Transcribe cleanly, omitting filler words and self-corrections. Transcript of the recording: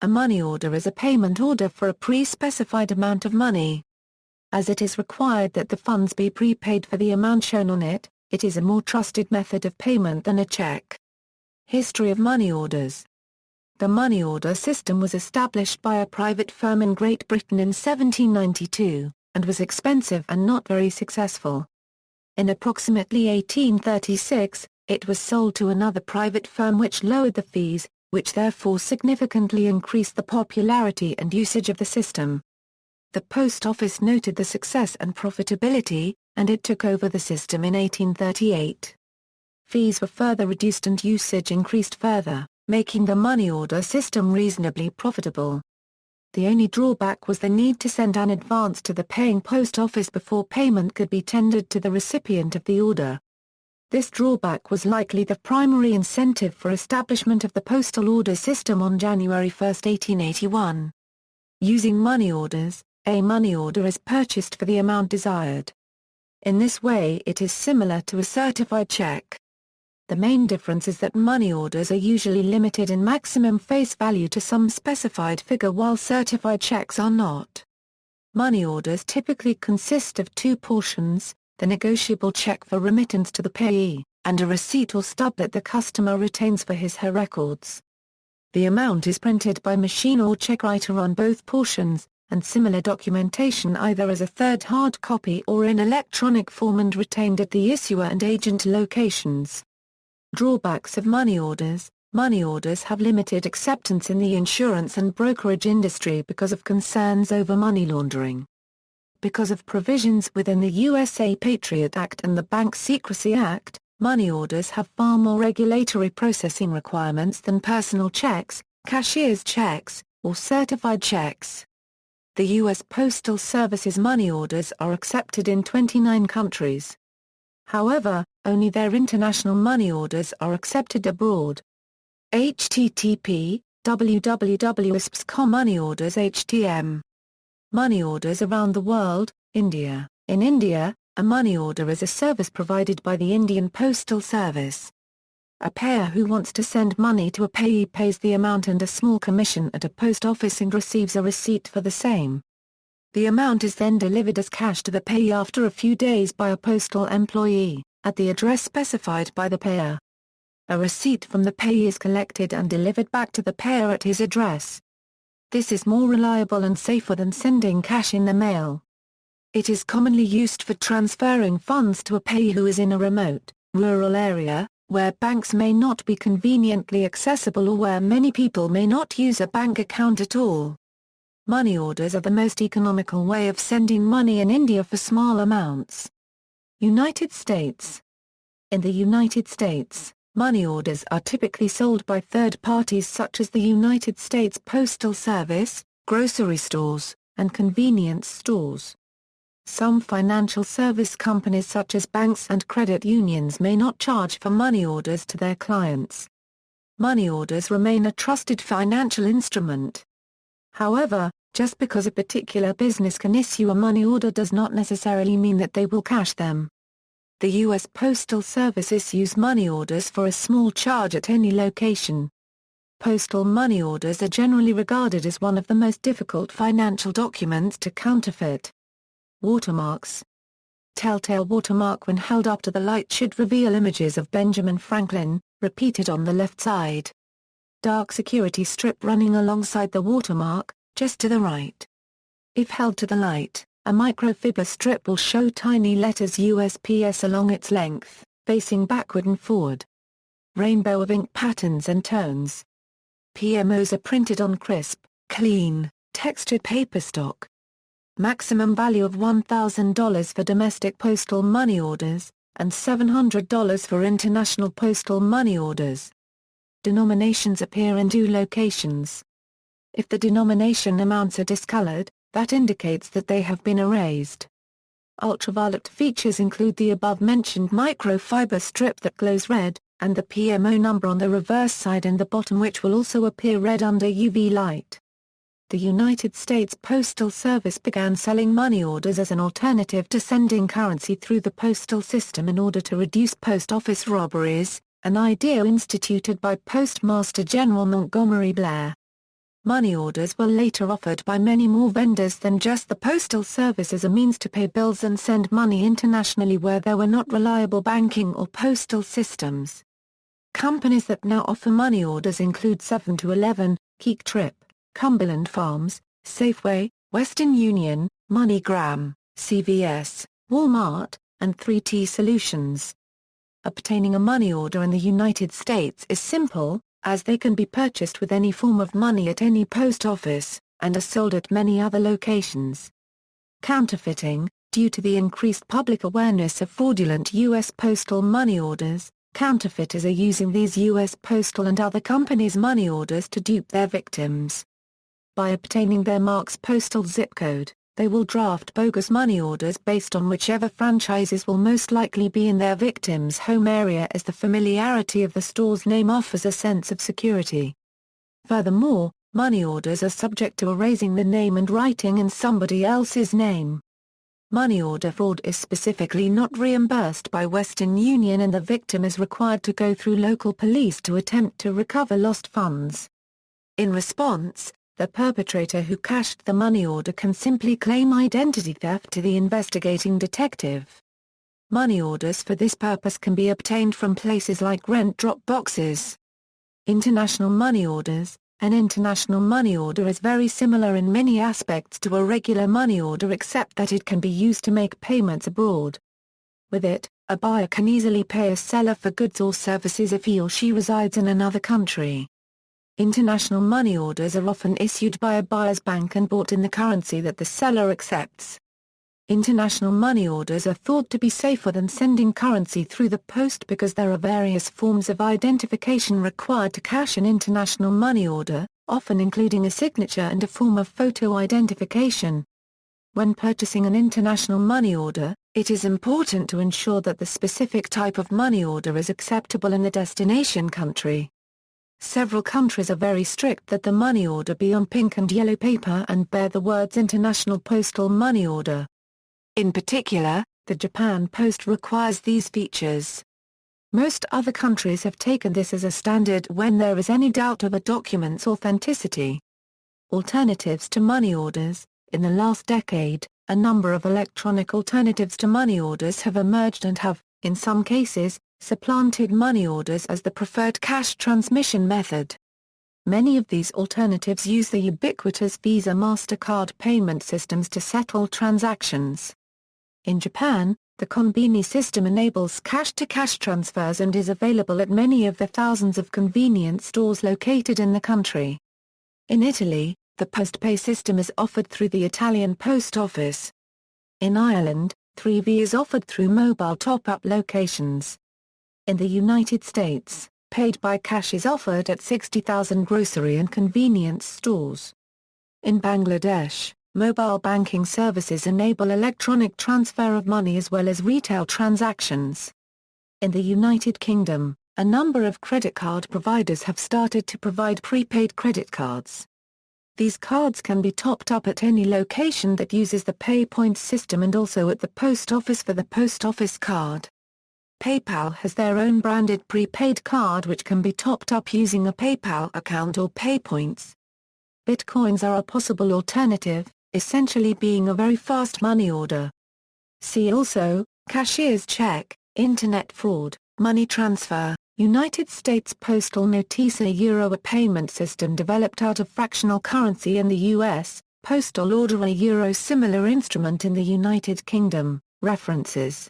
A money order is a payment order for a pre-specified amount of money. As it is required that the funds be prepaid for the amount shown on it, it is a more trusted method of payment than a check. History of money orders. The money order system was established by a private firm in Great Britain in 1792, and was expensive and not very successful. In approximately 1836, it was sold to another private firm which lowered the fees, which therefore significantly increased the popularity and usage of the system. The Post Office noted the success and profitability, and it took over the system in 1838. Fees were further reduced and usage increased further, making the money order system reasonably profitable. The only drawback was the need to send an advance to the paying post office before payment could be tendered to the recipient of the order. This drawback was likely the primary incentive for establishment of the postal order system on January 1, 1881. Using money orders, a money order is purchased for the amount desired. In this way it is similar to a certified check. The main difference is that money orders are usually limited in maximum face value to some specified figure while certified checks are not. Money orders typically consist of two portions: the negotiable check for remittance to the payee, and a receipt or stub that the customer retains for his/her records. The amount is printed by machine or check writer on both portions, and similar documentation either as a third hard copy or in electronic form and retained at the issuer and agent locations. Drawbacks of money orders. Money orders have limited acceptance in the insurance and brokerage industry because of concerns over money laundering. Because of provisions within the USA Patriot Act and the Bank Secrecy Act, money orders have far more regulatory processing requirements than personal checks, cashier's checks, or certified checks. The U.S. Postal Service's money orders are accepted in 29 countries. However, only their international money orders are accepted abroad. http://www.isps.com Money orders HTM. Money orders around the world. India. In India, a money order is a service provided by the Indian Postal Service. A payer who wants to send money to a payee pays the amount and a small commission at a post office and receives a receipt for the same. The amount is then delivered as cash to the payee after a few days by a postal employee, at the address specified by the payer. A receipt from the payee is collected and delivered back to the payer at his address. This is more reliable and safer than sending cash in the mail. It is commonly used for transferring funds to a payee who is in a remote, rural area, where banks may not be conveniently accessible or where many people may not use a bank account at all. Money orders are the most economical way of sending money in India for small amounts. United States. In the United States, money orders are typically sold by third parties such as the United States Postal Service, grocery stores, and convenience stores. Some financial service companies such as banks and credit unions may not charge for money orders to their clients. Money orders remain a trusted financial instrument. However, just because a particular business can issue a money order does not necessarily mean that they will cash them. The U.S. Postal Service issues money orders for a small charge at any location. Postal money orders are generally regarded as one of the most difficult financial documents to counterfeit. Watermarks. Telltale watermark when held up to the light should reveal images of Benjamin Franklin, repeated on the left side. Dark security strip running alongside the watermark, just to the right. If held to the light, a microfiber strip will show tiny letters USPS along its length, facing backward and forward. Rainbow of ink patterns and tones. PMOs are printed on crisp, clean, textured paper stock. Maximum value of $1,000 for domestic postal money orders, and $700 for international postal money orders. Denominations appear in two locations. If the denomination amounts are discolored, that indicates that they have been erased. Ultraviolet features include the above-mentioned microfiber strip that glows red, and the PMO number on the reverse side and the bottom which will also appear red under UV light. The United States Postal Service began selling money orders as an alternative to sending currency through the postal system in order to reduce post office robberies, an idea instituted by Postmaster General Montgomery Blair. Money orders were later offered by many more vendors than just the Postal Service as a means to pay bills and send money internationally where there were not reliable banking or postal systems. Companies that now offer money orders include 7-Eleven, Keek Trip, Cumberland Farms, Safeway, Western Union, MoneyGram, CVS, Walmart, and 3T Solutions. Obtaining a money order in the United States is simple, as they can be purchased with any form of money at any post office, and are sold at many other locations. Counterfeiting. Due to the increased public awareness of fraudulent U.S. postal money orders, counterfeiters are using these U.S. postal and other companies' money orders to dupe their victims. By obtaining their mark's postal zip code, they will draft bogus money orders based on whichever franchises will most likely be in their victim's home area, as the familiarity of the store's name offers a sense of security. Furthermore, money orders are subject to erasing the name and writing in somebody else's name. Money order fraud is specifically not reimbursed by Western Union, and the victim is required to go through local police to attempt to recover lost funds. In response, the perpetrator who cashed the money order can simply claim identity theft to the investigating detective. Money orders for this purpose can be obtained from places like rent drop boxes. International money orders. An international money order is very similar in many aspects to a regular money order, except that it can be used to make payments abroad. With it, a buyer can easily pay a seller for goods or services if he or she resides in another country. International money orders are often issued by a buyer's bank and bought in the currency that the seller accepts. International money orders are thought to be safer than sending currency through the post because there are various forms of identification required to cash an international money order, often including a signature and a form of photo identification. When purchasing an international money order, it is important to ensure that the specific type of money order is acceptable in the destination country. Several countries are very strict that the money order be on pink and yellow paper and bear the words International Postal Money Order. In particular, the Japan Post requires these features. Most other countries have taken this as a standard when there is any doubt of a document's authenticity. Alternatives to money orders. In the last decade, a number of electronic alternatives to money orders have emerged and have, in some cases, supplanted money orders as the preferred cash transmission method. Many of these alternatives use the ubiquitous Visa MasterCard payment systems to settle transactions. In Japan, the Konbini system enables cash-to-cash transfers and is available at many of the thousands of convenience stores located in the country. In Italy, the PostPay system is offered through the Italian Post Office. In Ireland, 3V is offered through mobile top-up locations. In the United States, paid by cash is offered at 60,000 grocery and convenience stores. In Bangladesh, mobile banking services enable electronic transfer of money as well as retail transactions. In the United Kingdom, a number of credit card providers have started to provide prepaid credit cards. These cards can be topped up at any location that uses the Pay Points system and also at the post office for the post office card. PayPal has their own branded prepaid card which can be topped up using a PayPal account or PayPoints. Bitcoins are a possible alternative, essentially being a very fast money order. See also, cashier's check, internet fraud, money transfer, United States Postal Notice. A payment system developed out of fractional currency in the U.S., postal order. A similar instrument in the United Kingdom. References